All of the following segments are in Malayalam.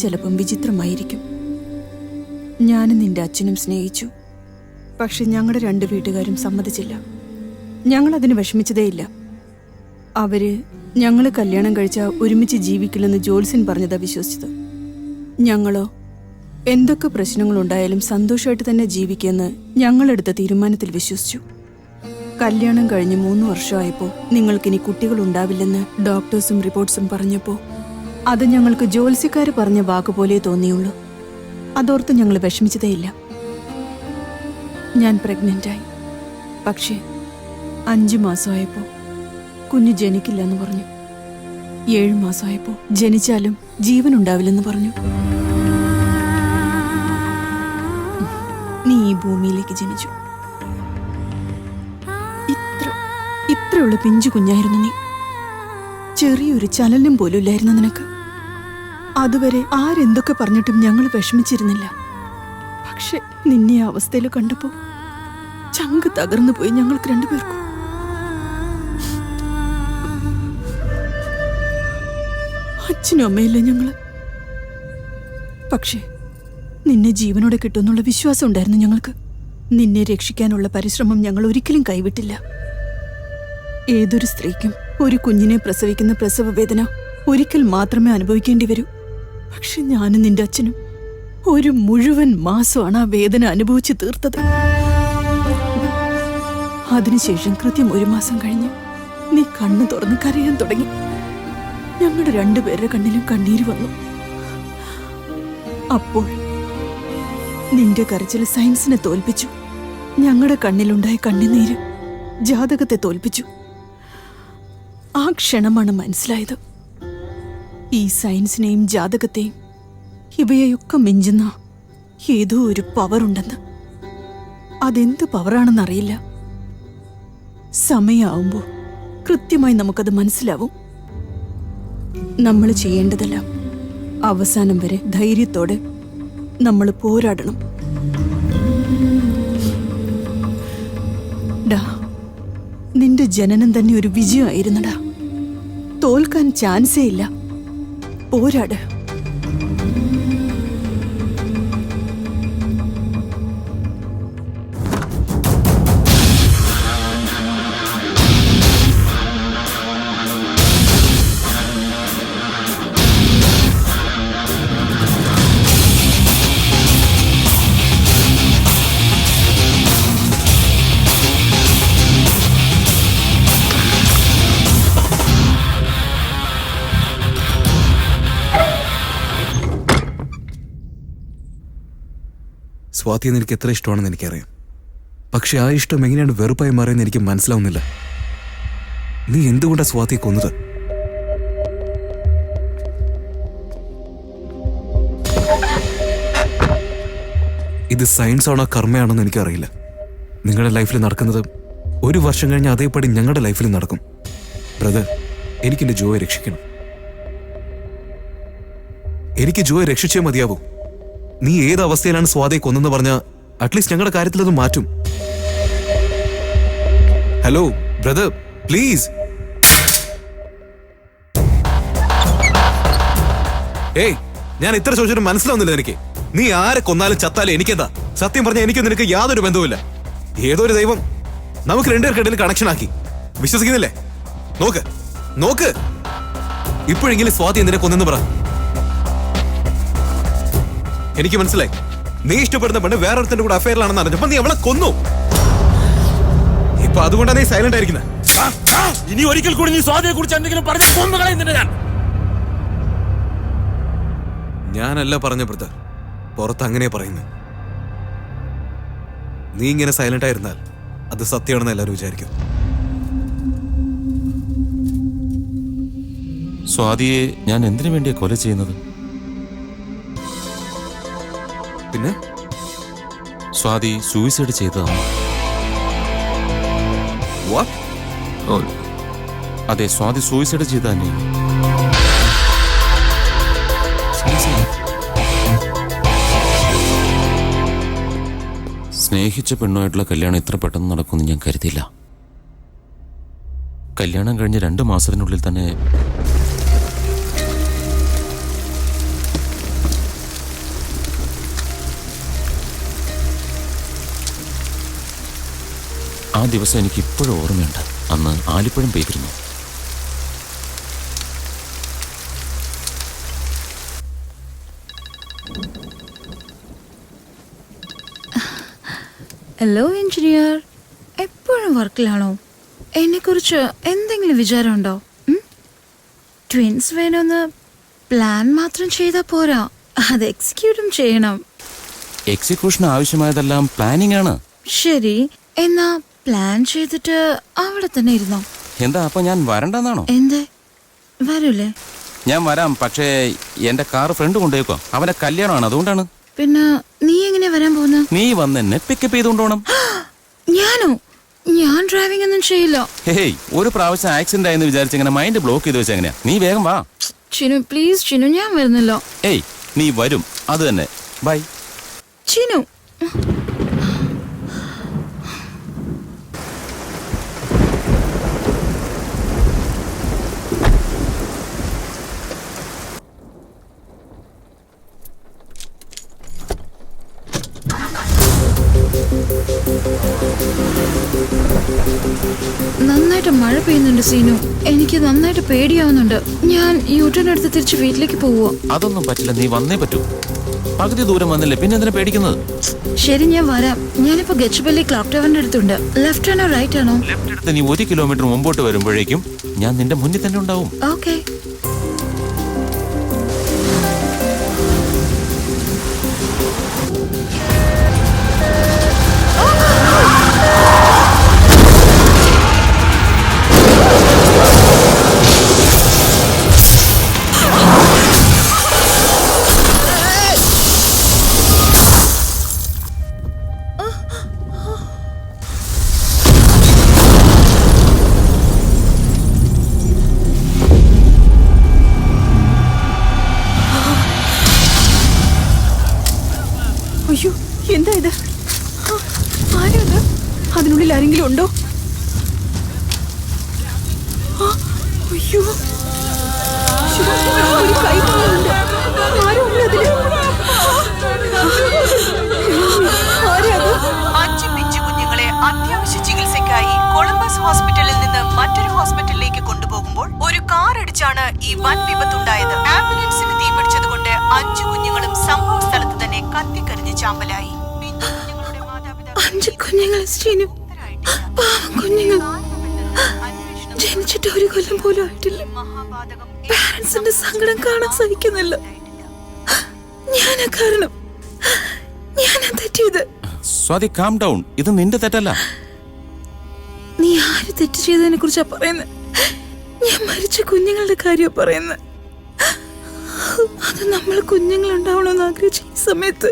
ചിലപ്പം വിചിത്രമായിരിക്കും. ഞാനും നിന്റെ അച്ഛനും സ്നേഹിച്ചു. പക്ഷെ ഞങ്ങളുടെ 2 വീട്ടുകാരും സമ്മതിച്ചില്ല. ഞങ്ങളതിന് വിഷമിച്ചതേയില്ല. അവര് ഞങ്ങൾ കല്യാണം കഴിച്ചാൽ ഒരുമിച്ച് ജീവിക്കില്ലെന്ന് ജോത്സ്യൻ പറഞ്ഞതാ വിശ്വസിച്ചത്. ഞങ്ങളോ എന്തൊക്കെ പ്രശ്നങ്ങളുണ്ടായാലും സന്തോഷമായിട്ട് തന്നെ ജീവിക്കുമെന്ന് ഞങ്ങളെടുത്ത തീരുമാനത്തിൽ വിശ്വസിച്ചു. കല്യാണം കഴിഞ്ഞ് 3 വർഷമായപ്പോൾ നിങ്ങൾക്കിനി കുട്ടികളുണ്ടാവില്ലെന്ന് ഡോക്ടേഴ്സും റിപ്പോർട്ട്സും പറഞ്ഞപ്പോൾ അത് ഞങ്ങൾക്ക് ജോത്സ്യക്കാർ പറഞ്ഞ വാക്കുപോലെ തോന്നിയുള്ളൂ. അതോർത്ത് ഞങ്ങൾ വിഷമിച്ചതേയില്ല. ഞാൻ പ്രഗ്നൻ്റായി. പക്ഷേ 5 മാസമായപ്പോൾ കുഞ്ഞ് ജനിക്കില്ലെന്ന് പറഞ്ഞു. 7 മാസമായപ്പോൾ ജനിച്ചാലും ജീവനുണ്ടാവില്ലെന്ന് പറഞ്ഞു. നീ ഈ ഭൂമിയിലേക്ക് ജനിച്ചു. ഇത്രയുള്ള പിഞ്ചു കുഞ്ഞായിരുന്നു നീ. ചെറിയൊരു ചലനം പോലും ഇല്ലായിരുന്നു നിനക്ക്. അതുവരെ ആരെന്തൊക്കെ പറഞ്ഞിട്ടും ഞങ്ങൾ വിഷമിച്ചിരുന്നില്ല. പക്ഷെ നിന്നെ ആ അവസ്ഥയിൽ കണ്ടപ്പോ ചങ്ക് തകർന്നു പോയി ഞങ്ങൾക്ക് 2 പേർക്കും. അച്ഛനും അമ്മയില്ല ഞങ്ങള്. പക്ഷേ നിന്നെ ജീവനോടെ കിട്ടുമെന്നുള്ള വിശ്വാസം ഉണ്ടായിരുന്നു ഞങ്ങൾക്ക്. നിന്നെ രക്ഷിക്കാനുള്ള പരിശ്രമം ഞങ്ങൾ ഒരിക്കലും കൈവിട്ടില്ല. ഏതൊരു സ്ത്രീക്കും ഒരു കുഞ്ഞിനെ പ്രസവിക്കുന്ന പ്രസവ വേദന ഒരിക്കൽ മാത്രമേ അനുഭവിക്കേണ്ടി വരൂ. പക്ഷെ ഞാനും നിന്റെ അച്ഛനും ഒരു മുഴുവൻ മാസമാണ് ആ വേദന അനുഭവിച്ചു തീർത്തത്. അതിനുശേഷം കൃത്യം 1 മാസം കഴിഞ്ഞ് നീ കണ്ണു തുറന്ന് കരയാൻ തുടങ്ങി. ഞങ്ങളുടെ 2 പേരുടെ കണ്ണിലും കണ്ണീര് വന്നു. അപ്പോൾ നിന്റെ കരച്ചിൽ സയൻസിനെ തോൽപ്പിച്ചു. ഞങ്ങളുടെ കണ്ണിലുണ്ടായ കണ്ണുനീര് ജാതകത്തെ തോൽപ്പിച്ചു. ആ ക്ഷണമാണ് മനസ്സിലായത്, ഈ സയൻസിനെയും ജാതകത്തെയും ഇവയൊക്കെ മിഞ്ചുന്ന ഏതോ ഒരു പവറുണ്ടെന്ന്. അതെന്ത് പവറാണെന്നറിയില്ല. സമയമാവുമ്പോൾ കൃത്യമായി നമുക്കത് മനസ്സിലാവും. നമ്മൾ ചെയ്യേണ്ടതെല്ലാം അവസാനം വരെ ധൈര്യത്തോടെ നമ്മൾ പോരാടണം. ഡാ, നിന്റെ ജനനം തന്നെ ഒരു വിജയമായിരുന്നടാ. തോൽക്കാൻ ചാൻസേ ഇല്ല. പോരാട്. സ്വാതിയെ നിനക്ക് എത്ര ഇഷ്ടമാണെന്ന് എനിക്കറിയാം. പക്ഷെ ആ ഇഷ്ടം എങ്ങനെയാണ് വെറുപ്പായി മാറിയെന്ന് എനിക്ക് മനസ്സിലാവുന്നില്ല. നീ എന്തുകൊണ്ടാണ് സ്വാതിയെ കൊന്നത്? ഇത് സയൻസ് ആണോ കർമ്മയാണോ എന്ന് എനിക്കറിയില്ല. നിങ്ങളുടെ ലൈഫിൽ നടക്കുന്നത് 1 വർഷം കഴിഞ്ഞ് അതേപടി ഞങ്ങളുടെ ലൈഫിൽ നടക്കും. ബ്രദർ, എനിക്കെന്റെ ജോയെ രക്ഷിക്കണം. എനിക്ക് ജോയെ രക്ഷിച്ചേ മതിയാവൂ. നീ ഏത് അവസ്ഥയിലാണ് സ്വാതിയെ കൊന്നെന്ന് പറഞ്ഞാൽ അറ്റ്ലീസ്റ്റ് ഞങ്ങളുടെ കാര്യത്തിൽ അത് മാറ്റും. Hello brother, please. ഏയ്, ഞാൻ ഇത്ര ചോദിച്ചിട്ട് മനസ്സിലാവുന്നില്ല എനിക്ക്. നീ ആരെ കൊന്നാലും ചത്താലും എനിക്കെന്താ? സത്യം പറഞ്ഞാൽ എനിക്ക് നിനക്ക് യാതൊരു ബന്ധവുമില്ല. ഏതോ ഒരു ദൈവം നമുക്ക് 2 പേർക്കിടയിൽ കണക്ഷൻ ആക്കി. വിശ്വസിക്കുന്നില്ലേ? നോക്ക് നോക്ക്, ഇപ്പോഴെങ്കിലും സ്വാതി എന്തിനെ കൊന്നെന്ന് പറ. എനിക്ക് മനസ്സിലായി, നീ ഇഷ്ടപ്പെടുന്ന പെണ്ണ് വേറൊരുത്തന്റെ കൂടെ അഫയറിലാണെന്ന് അറിഞ്ഞപ്പോ നീ അവളെ കൊന്നു. ഇപ്പൊ അതുകൊണ്ടാണ് നീ സൈലന്റ് ആയിരിക്കുന്നത്. ഇനി ഒരിക്കൽ കൂടി നീ സ്വാതിയെ കുറിച്ച് എന്തെങ്കിലും പറഞ്ഞ കൊന്നുകളയുന്നുണ്ട് ഞാൻ. ഞാനല്ല പറഞ്ഞ ബ്രദർ, പുറത്ത് അങ്ങനെ പറയുന്നു. നീ ഇങ്ങനെ സൈലന്റ് ആയിരുന്നാൽ അത് സത്യമാണെന്ന് എല്ലാവരും വിചാരിക്കും. സ്വാതിയെ ഞാൻ എന്തിനു വേണ്ടിയാ കൊല ചെയ്യുന്നത്? പിന്നെ സ്വാതി സൂയിസൈഡ് ചെയ്തതാണ്. അതെ, സ്വാതി സൂയിസൈഡ് ചെയ്ത തന്നെ. സ്നേഹിച്ച പെണ്ണുമായിട്ടുള്ള കല്യാണം ഇത്ര പെട്ടെന്ന് നടക്കുമെന്ന് ഞാൻ കരുതിയില്ല. കല്യാണം കഴിഞ്ഞ് 2 മാസത്തിനുള്ളിൽ തന്നെ ആ ദിവസം എനിക്ക് ഇപ്പോഴും ഓർമ്മയുണ്ട്. അന്ന് ആലിപ്പഴം പെയ്തിരുന്നു. ഹലോ എഞ്ചിനീയർ, എപ്പോഴും വർക്കിലാണോ? എന്നെക്കുറിച്ച് എന്തെങ്കിലും വിചാരമുണ്ടോ? ട്വിൻസ് വേണമെന്ന് പ്ലാൻ മാത്രം ചെയ്താൽ പോരാ, അത് എക്സിക്യൂട്ടും ചെയ്യണം. എക്സിക്യൂഷന് ആവശ്യമായതെല്ലാം പ്ലാനിംഗ് ആണ്. ശരി, എന്നാ പ്ലാൻ ചെയ്തിട്ട് അവിടെ തന്നെ ഇരുന്നോ. എന്താ അപ്പൊ ഞാൻ വരണ്ടെന്നാണോ? എന്തേ വരൂലേ? ഞാൻ വരാം, പക്ഷേ എന്റെ കാർ ഫ്രണ്ട് കൊണ്ടുപോയിക്കോ. അവന്റെ കല്യാണമാണ്, അതുകൊണ്ടാണ്. പിന്നെ നീ എങ്ങനെയാ വരാൻ പോകുന്ന? നീ വന്ന് എന്നെ പിക്കപ്പ് ചെയ്തുകൊണ്ടോണം. ഞാനോ? ഞാൻ ഡ്രൈവിംഗ് ഒന്നും ചെയ്യില്ല. ഹേയ്, ഒരു പ്രാവശ്യം ആക്സിഡന്റ് ആയെന്ന് വിചാരിച്ച് ഇങ്ങനെ മൈൻഡ് ബ്ലോക്ക് ചെയ്ത് വെച്ചാ എങ്ങനെയാ? നീ വേഗം വാ. ചിനു പ്ലീസ് ചിനു, ഞാൻ വരുന്നില്ല. ഏയ്, നീ വരും, അത് തന്നെ. ബൈ. ചിനു. നന്നായിട്ട് മഴ പെയ്യുന്നുണ്ട് സീനു. എനിക്ക് നന്നായിട്ട് പേടിയാവുന്നുണ്ട്. ഞാൻ യൂട്ടേൺ എടുത്ത് തിരിച്ച് വീട്ടിലേക്ക് പോവോ? അതൊന്നും പറ്റില്ല, നീ വന്നേ പറ്റൂ. പകുതി ദൂരം വന്നില്ലേ, പിന്നെ എന്തിനാ പേടിക്കുന്നത്? ശരി, ഞാൻ വരാം. ഞാനിപ്പോ ഗച്ച്ബല്ലി ക്ലോക്ക് ടവറിന്റെ അടുത്തുണ്ട്. ലെഫ്റ്റ് ആണോ റൈറ്റ് ആണോ? ലെഫ്റ്റ് എടുത്ത് നീ 1 കിലോമീറ്റർ മുമ്പോട്ട് വരുമ്പോഴേക്കും ഞാൻ നിന്റെ മുന്നിൽ തന്നെ ഉണ്ടാവും. ഓക്കെ. അയ്യോ, എന്താ ഇത്? ആരാത്? അതിനുള്ളിൽ ആരെങ്കിലും ഉണ്ടോ? അയ്യോ, ഒരു കൈ കാണുന്നുണ്ട്. ആരോ ഉണ്ട് അതില്. ആരാ അത്? 5 പിഞ്ചു കുഞ്ഞുങ്ങളെ അത്യാവശ്യ ചികിത്സയ്ക്കായി കൊളംബസ് ഹോസ്പിറ്റലിൽ നിന്ന് മറ്റൊരു ഹോസ്പിറ്റലിലേക്ക് കൊണ്ടുപോകുമ്പോൾ ഒരു കാർ ഇടിച്ചാണ് ഈ വൻ വിപത്തുണ്ടായത്. ആംബുലൻസിന് തീപിടിച്ചതുകൊണ്ട് 5 കുഞ്ഞുങ്ങളും സംഭവ സ്ഥലത്ത് തന്നെ കത്തിക്കരിഞ്ഞ് ചാമ്പലായി. 5 കുഞ്ഞുങ്ങൾ സീനു, പാവം കുഞ്ഞുങ്ങൾ. ജനിച്ചിട്ട് 1 കൊല്ലം പോലും ആയിട്ടില്ല. പാരന്റ്സിന്റെ സങ്കടം കാണാൻ സഹിക്കുന്നില്ല. ഞാനാ കാരണം. ഞാനാ തെറ്റിയത്. Swathi, calm down. ഇത് നിന്റെ തെറ്റല്ല. നീ ആര് തെറ്റ് ചെയ്തതിനെ കുറിച്ചാ പറയുന്നത്? ഞാൻ മരിച്ച കുഞ്ഞുങ്ങളുടെ കാര്യമാണ് പറയുന്നത്. അത് നമ്മൾ കുഞ്ഞുങ്ങൾ ഉണ്ടാവണമെന്ന് ആഗ്രഹിച്ച ഈ സമയത്ത്.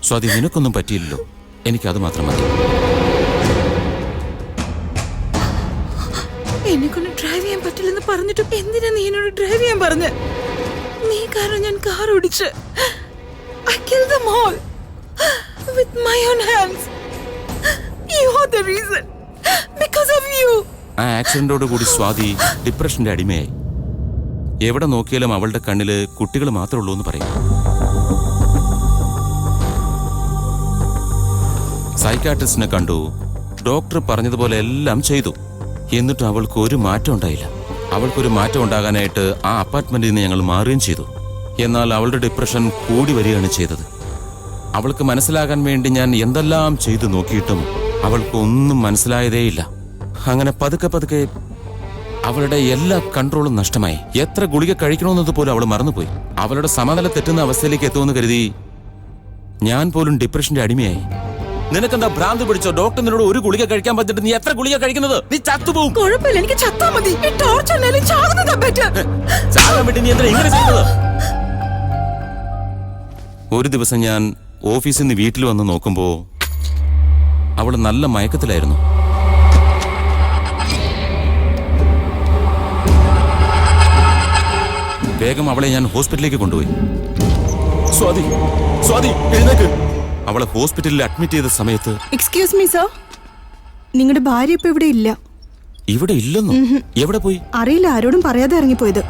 സ്വാതി, നിനക്കൊന്നും പറ്റിയില്ലല്ലോ. എനിക്കത് മാത്രം മതി. എന്നെ കൊണ്ട് ഡ്രൈവ് ചെയ്യാൻ പറ്റില്ലെന്ന് പറഞ്ഞിട്ടും എന്തിനാ നീ എന്നോട് ഡ്രൈവ് ചെയ്യാൻ പറഞ്ഞ? നീ കാരണം ഞാൻ കാർ ഓടിച്ച് I killed them all with my own hands. You are the reason. Because of you. ആ ആക്സിഡന്റോട് കൂടി സ്വാതി ഡിപ്രഷന്റെ അടിമയായി. എവിടെ നോക്കിയാലും അവളുടെ കണ്ണില് കുട്ടികൾ മാത്രമേ ഉള്ളൂ എന്ന് പറയും. സൈക്കാട്രിസ്റ്റിനെ കണ്ടു, ഡോക്ടർ പറഞ്ഞതുപോലെ എല്ലാം ചെയ്തു. എന്നിട്ടും അവൾക്ക് ഒരു മാറ്റം ഉണ്ടായില്ല. അവൾക്കൊരു മാറ്റം ഉണ്ടാകാനായിട്ട് ആ അപ്പാർട്ട്മെന്റിൽ നിന്ന് ഞങ്ങൾ മാറുകയും ചെയ്തു. എന്നാൽ അവളുടെ ഡിപ്രഷൻ കൂടി വരികയാണ് ചെയ്തത്. അവൾക്ക് മനസ്സിലാകാൻ വേണ്ടി ഞാൻ എന്തെല്ലാം ചെയ്തു നോക്കിയിട്ടും അവൾക്കൊന്നും മനസ്സിലായതേയില്ല. അങ്ങനെ പതുക്കെ പതുക്കെ അവളുടെ എല്ലാ കൺട്രോളും നഷ്ടമായി. എത്ര ഗുളിക കഴിക്കണമെന്നത് പോലും അവൾ മറന്നുപോയി. അവളുടെ സമനില തെറ്റുന്ന അവസ്ഥയിലേക്ക് എത്തുമെന്ന് കരുതി ഞാൻ പോലും ഡിപ്രഷന്റെ അടിമയായി. നിനക്കെന്താ ഭ്രാന്ത് പിടിച്ചോ? ഡോക്ടർ നിന്നോട് 1 ഗുളിക കഴിക്കാൻ പറ്റിട്ട് നീ എത്ര ഗുളിക കഴിക്കുന്നത്? നീ ചത്തുപോകും. കുഴപ്പമില്ല, എനിക്ക് ചത്താ മതി. ചാകാൻ വേണ്ടി നീ എന്താ ഇങ്ങനെ ചെയ്യുന്നത്? ഒരു ദിവസം ഞാൻ ഓഫീസിൽ നിന്ന് വീട്ടിൽ വന്ന് നോക്കുമ്പോ അവൾ നല്ല മയക്കത്തിലായിരുന്നു. വേഗം അവളെ ഞാൻ ഹോസ്പിറ്റലിലേക്ക് കൊണ്ടുപോയി. സ്വാതി, സ്വാതി, എഴുന്നേക്ക്. അവളെ ഹോസ്പിറ്റലിൽ അഡ്മിറ്റ് ചെയ്ത സമയത്ത് എക്സ്ക്യൂസ് മീ സർ, നിങ്ങളുടെ ഭാര്യ ഇപ്പൊ ഇവിടെ ഇല്ല. ഇവിടെ ഇല്ലെന്നോ? എവിടെ പോയി? അറിയില്ല, ആരോടും പറയാതെ ഇറങ്ങിപ്പോയത്.